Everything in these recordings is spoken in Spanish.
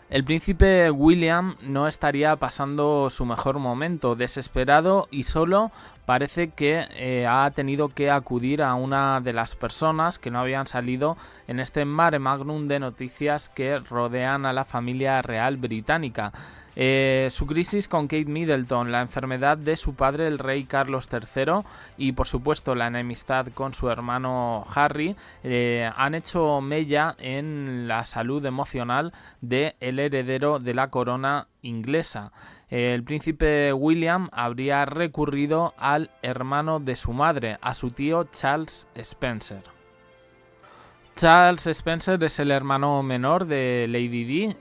El príncipe William no estaría pasando su mejor momento, desesperado y solo parece que ha tenido que acudir a una de las personas que no habían salido en este mare magnum de noticias que rodean a la familia real británica. Su crisis con Kate Middleton, la enfermedad de su padre, el rey Carlos III, y por supuesto la enemistad con su hermano Harry, han hecho mella en la salud emocional del heredero de la corona inglesa. El príncipe William habría recurrido al hermano de su madre, a su tío Charles Spencer. Charles Spencer es el hermano menor de Lady Di,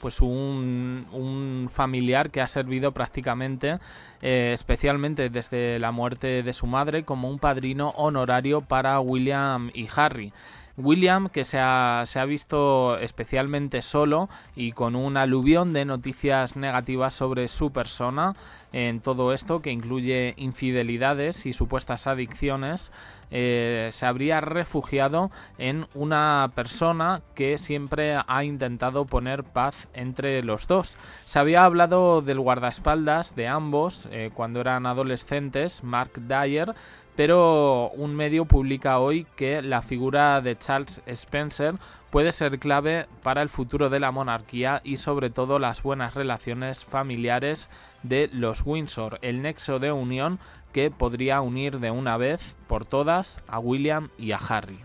pues un familiar que ha servido prácticamente, especialmente desde la muerte de su madre, como un padrino honorario para William y Harry. William, que se ha visto especialmente solo y con un aluvión de noticias negativas sobre su persona en todo esto, que incluye infidelidades y supuestas adicciones, se habría refugiado en una persona que siempre ha intentado poner paz entre los dos. Se había hablado del guardaespaldas de ambos cuando eran adolescentes, Mark Dyer, pero un medio publica hoy que la figura de Charles Spencer puede ser clave para el futuro de la monarquía y sobre todo las buenas relaciones familiares de los Windsor, el nexo de unión que podría unir de una vez por todas a William y a Harry.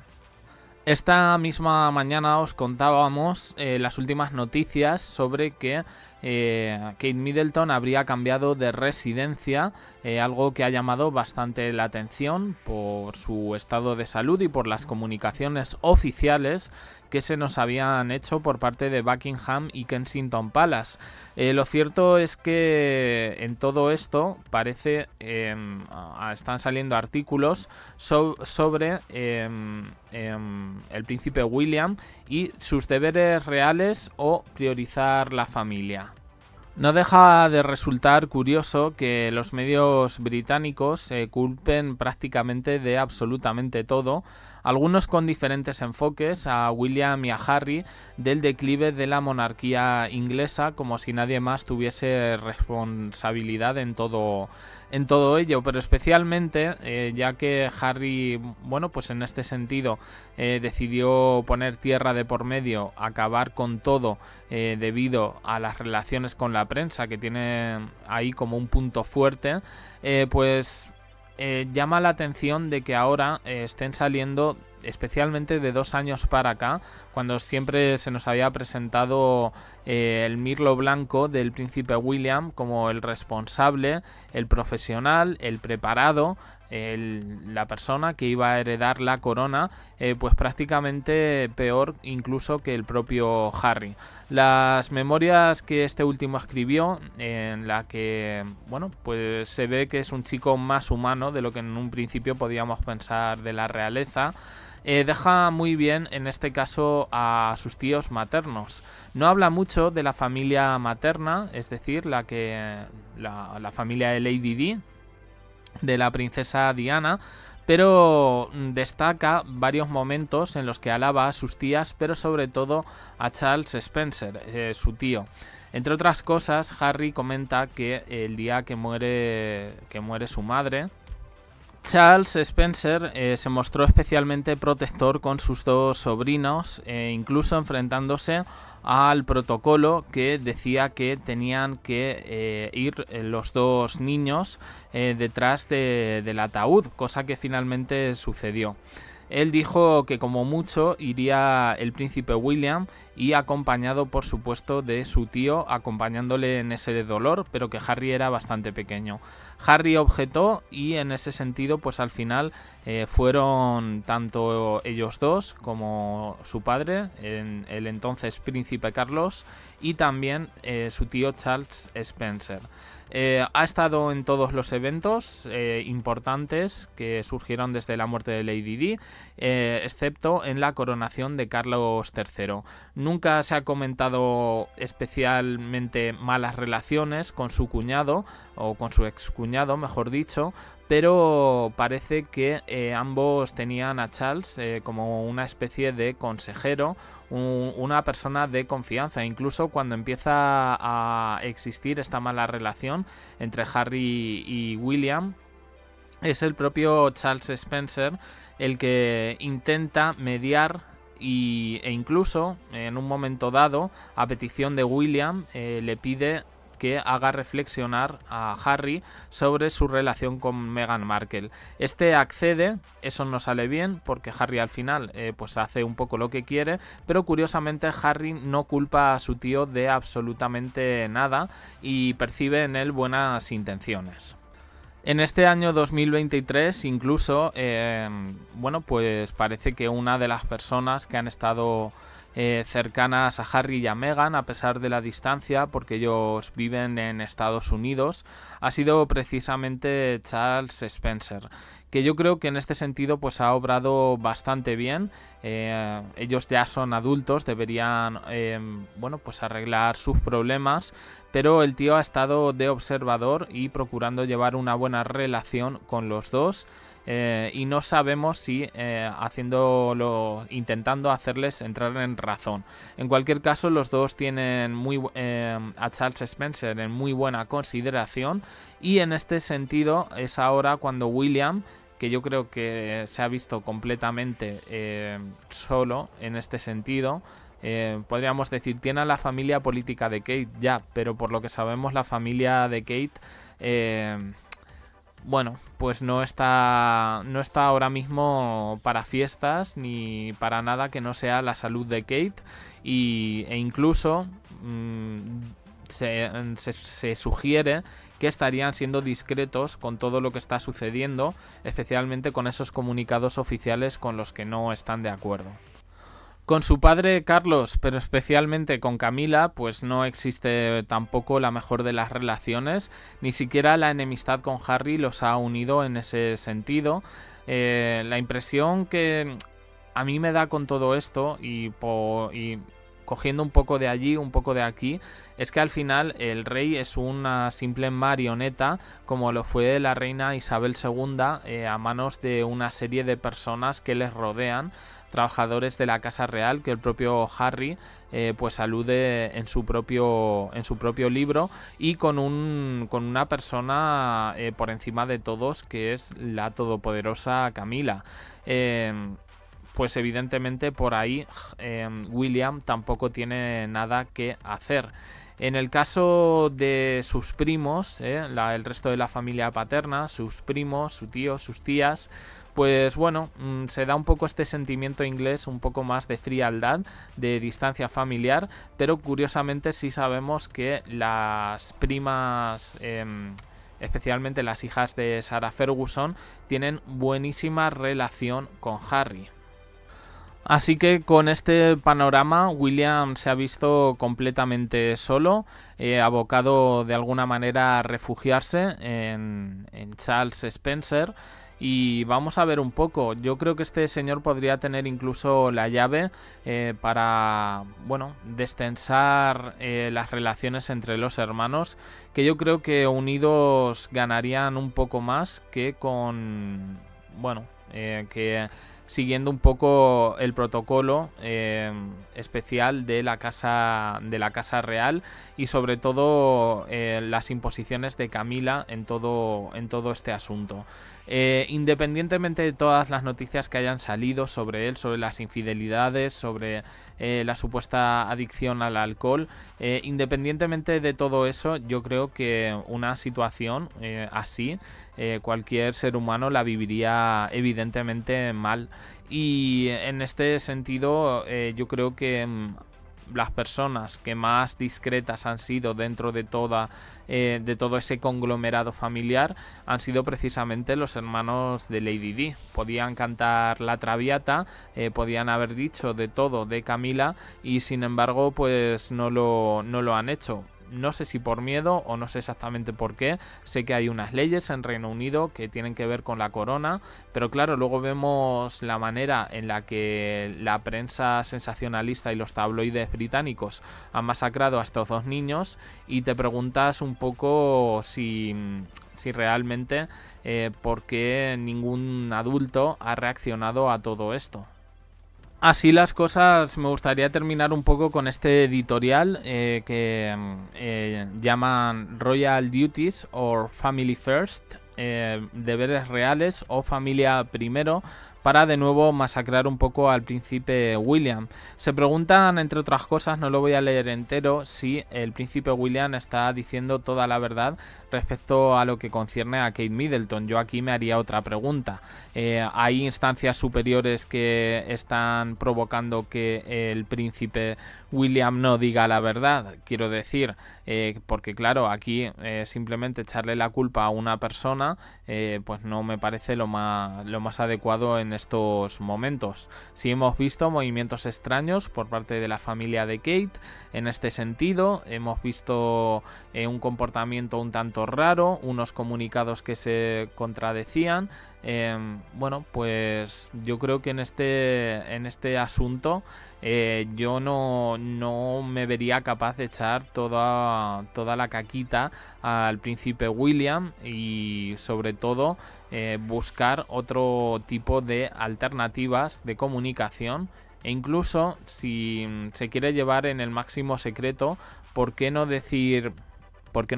Esta misma mañana os contábamos las últimas noticias sobre que Kate Middleton habría cambiado de residencia, algo que ha llamado bastante la atención por su estado de salud y por las comunicaciones oficiales que se nos habían hecho por parte de Buckingham y Kensington Palace. Lo cierto es que en todo esto parece están saliendo artículos sobre el príncipe William y sus deberes reales o priorizar la familia. No deja de resultar curioso que los medios británicos culpen prácticamente de absolutamente todo, algunos con diferentes enfoques, a William y a Harry del declive de la monarquía inglesa, como si nadie más tuviese responsabilidad en todo ello, pero especialmente ya que Harry, pues en este sentido decidió poner tierra de por medio, acabar con todo debido a las relaciones con la prensa que tiene ahí como un punto fuerte, llama la atención de que ahora estén saliendo, especialmente de 2 años para acá, cuando siempre se nos había presentado el mirlo blanco del príncipe William como el responsable, el profesional, el preparado, la persona que iba a heredar la corona, pues prácticamente peor incluso que el propio Harry. Las memorias que este último escribió, en la que pues se ve que es un chico más humano de lo que en un principio podíamos pensar de la realeza, deja muy bien en este caso a sus tíos maternos. No habla mucho de la familia materna, es decir, la familia de Lady Di, de la princesa Diana, pero destaca varios momentos en los que alaba a sus tías, pero sobre todo a Charles Spencer, su tío. Entre otras cosas, Harry comenta que el día que muere su madre, Charles Spencer se mostró especialmente protector con sus 2 sobrinos, incluso enfrentándose al protocolo que decía que tenían que ir los 2 niños detrás del ataúd, cosa que finalmente sucedió. Él dijo que como mucho iría el príncipe William y acompañado por supuesto de su tío, acompañándole en ese dolor, pero que Harry era bastante pequeño. Harry objetó y en ese sentido pues al final fueron tanto ellos dos como su padre, el entonces príncipe Carlos, y también su tío Charles Spencer. Ha estado en todos los eventos importantes que surgieron desde la muerte de Lady Di. excepto en la coronación de Carlos III. Nunca se ha comentado especialmente malas relaciones con su cuñado, o con su excuñado, mejor dicho, pero parece que ambos tenían a Charles como una especie de consejero, una persona de confianza. Incluso cuando empieza a existir esta mala relación entre Harry y William, es el propio Charles Spencer el que intenta mediar e incluso en un momento dado, a petición de William, le pide que haga reflexionar a Harry sobre su relación con Meghan Markle. Este accede, eso no sale bien porque Harry al final pues hace un poco lo que quiere, pero curiosamente Harry no culpa a su tío de absolutamente nada y percibe en él buenas intenciones. En este año 2023 incluso, bueno, pues parece que una de las personas que han estado cercanas a Harry y a Meghan, a pesar de la distancia, porque ellos viven en Estados Unidos, ha sido precisamente Charles Spencer, que yo creo que en este sentido pues ha obrado bastante bien. Ellos ya son adultos, deberían bueno, pues arreglar sus problemas, pero el tío ha estado de observador y procurando llevar una buena relación con los dos. Y no sabemos si intentando hacerles entrar en razón. En cualquier caso, los dos tienen a Charles Spencer en muy buena consideración, y en este sentido es ahora cuando William, que yo creo que se ha visto completamente solo en este sentido, podríamos decir, tiene a la familia política de Kate ya, pero por lo que sabemos la familia de Kate bueno, pues no está ahora mismo para fiestas ni para nada que no sea la salud de Kate, e incluso se sugiere que estarían siendo discretos con todo lo que está sucediendo, especialmente con esos comunicados oficiales con los que no están de acuerdo. Con su padre Carlos, pero especialmente con Camila, pues no existe tampoco la mejor de las relaciones, ni siquiera la enemistad con Harry los ha unido en ese sentido. La impresión que a mí me da con todo esto, y cogiendo un poco de allí, un poco de aquí, es que al final el rey es una simple marioneta, como lo fue la reina Isabel II, a manos de una serie de personas que les rodean, trabajadores de la Casa Real, que el propio Harry pues alude en su propio libro, y con una persona por encima de todos, que es la todopoderosa Camila. Pues evidentemente por ahí William tampoco tiene nada que hacer. En el caso de sus primos, el resto de la familia paterna, sus primos, su tío, sus tías, pues bueno, se da un poco este sentimiento inglés, un poco más de frialdad, de distancia familiar, pero curiosamente sí sabemos que las primas, especialmente las hijas de Sarah Ferguson, tienen buenísima relación con Harry. Así que con este panorama William se ha visto completamente solo, abocado de alguna manera a refugiarse en Charles Spencer. Y vamos a ver un poco, yo creo que este señor podría tener incluso la llave para, bueno, destensar las relaciones entre los hermanos, que yo creo que unidos ganarían un poco más que con, bueno, que siguiendo un poco el protocolo especial de la casa real, y sobre todo las imposiciones de Camila en todo este asunto. Independientemente de todas las noticias que hayan salido sobre él, sobre las infidelidades, sobre la supuesta adicción al alcohol, independientemente de todo eso, yo creo que una situación así cualquier ser humano la viviría evidentemente mal, y en este sentido yo creo que las personas que más discretas han sido dentro de todo ese conglomerado familiar han sido precisamente los hermanos de Lady Di. Podían cantar la Traviata, podían haber dicho de todo de Camila, y sin embargo pues no lo han hecho. no sé si por miedo o no sé exactamente por qué. Sé que hay unas leyes en Reino Unido que tienen que ver con la corona, pero claro, luego vemos la manera en la que la prensa sensacionalista y los tabloides británicos han masacrado a estos dos niños y te preguntas un poco si realmente por qué ningún adulto ha reaccionado a todo esto. Así las cosas, me gustaría terminar un poco con este editorial que llaman Royal Duties or Family First, deberes reales o familia primero, para de nuevo masacrar un poco al príncipe William. Se preguntan, entre otras cosas, no lo voy a leer entero, si el príncipe William está diciendo toda la verdad respecto a lo que concierne a Kate Middleton. Yo aquí me haría otra pregunta. ¿Hay instancias superiores que están provocando que el príncipe William no diga la verdad? Quiero decir, porque claro, aquí simplemente echarle la culpa a una persona pues no me parece lo más adecuado en estos momentos. Sí hemos visto movimientos extraños por parte de la familia de Kate en este sentido. Hemos visto un comportamiento un tanto raro, unos comunicados que se contradecían. Bueno, pues yo creo que en este asunto yo no me vería capaz de echar toda la caquita al príncipe William y sobre todo buscar otro tipo de alternativas de comunicación, e incluso si se quiere llevar en el máximo secreto, ¿por qué no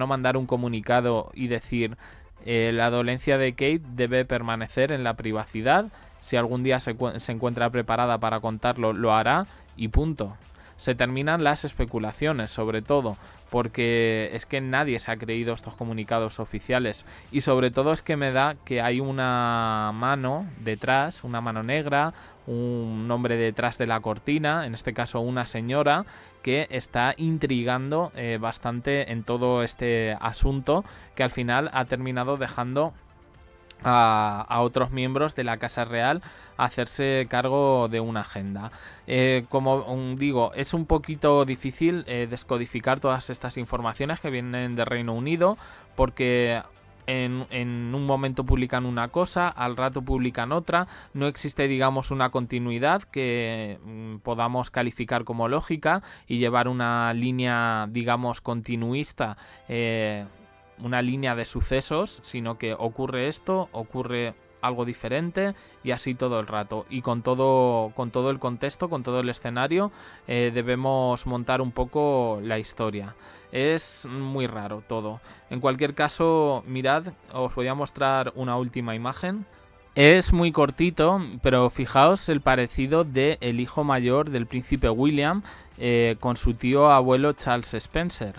mandar un comunicado y decir la dolencia de Kate debe permanecer en la privacidad? Si algún día se encuentra preparada para contarlo, lo hará y punto. Se terminan las especulaciones, sobre todo, porque es que nadie se ha creído estos comunicados oficiales y sobre todo es que me da que hay una mano detrás, una mano negra, un hombre detrás de la cortina, en este caso una señora, que está intrigando bastante en todo este asunto, que al final ha terminado dejando a otros miembros de la Casa Real a hacerse cargo de una agenda. Como digo, es un poquito difícil descodificar todas estas informaciones que vienen de Reino Unido, porque en un momento publican una cosa, al rato publican otra, no existe, digamos, una continuidad que podamos calificar como lógica y llevar una línea, digamos, continuista, una línea de sucesos, sino que ocurre esto, ocurre algo diferente y así todo el rato, y con todo el contexto, con todo el escenario, debemos montar un poco la historia. Es muy raro todo. En cualquier caso, mirad, os voy a mostrar una última imagen. Es muy cortito, pero fijaos el parecido del hijo mayor del príncipe William con su tío abuelo Charles Spencer,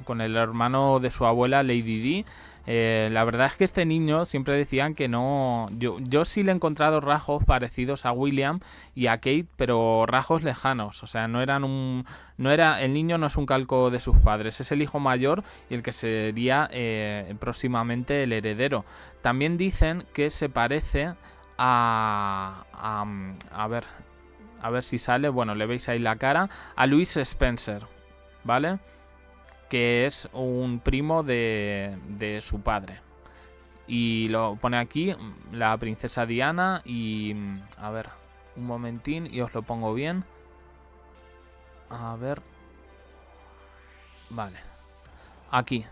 con el hermano de su abuela Lady Di. La verdad es que este niño siempre decían que no... Yo sí le he encontrado rasgos parecidos a William y a Kate, pero rasgos lejanos. O sea, el niño no es un calco de sus padres, es el hijo mayor y el que sería próximamente el heredero. También dicen que se parece a ver si sale, bueno, le veis ahí la cara, a Louis Spencer, ¿vale? Que es un primo de su padre. Y lo pone aquí, la princesa Diana, y a ver, un momentín y os lo pongo bien. A ver. Vale. Aquí.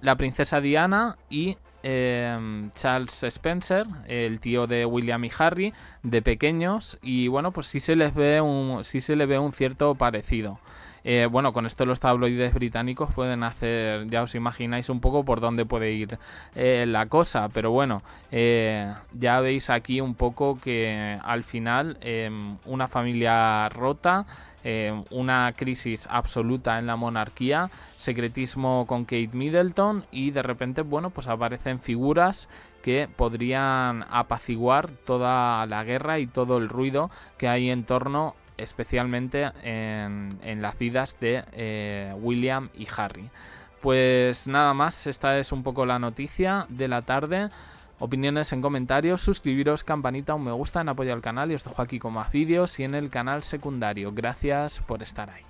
La princesa Diana y Charles Spencer, el tío de William y Harry, de pequeños, y bueno, pues sí se le ve un cierto parecido. Bueno, con esto los tabloides británicos pueden hacer, ya os imagináis un poco por dónde puede ir la cosa, pero bueno, ya veis aquí un poco que al final una familia rota, una crisis absoluta en la monarquía, secretismo con Kate Middleton y de repente, bueno, pues aparecen figuras que podrían apaciguar toda la guerra y todo el ruido que hay en torno, especialmente en las vidas de William y Harry. Pues nada más, esta es un poco la noticia de la tarde. Opiniones en comentarios, suscribiros, campanita, un me gusta, en apoyo al canal y os dejo aquí con más vídeos y en el canal secundario. Gracias por estar ahí.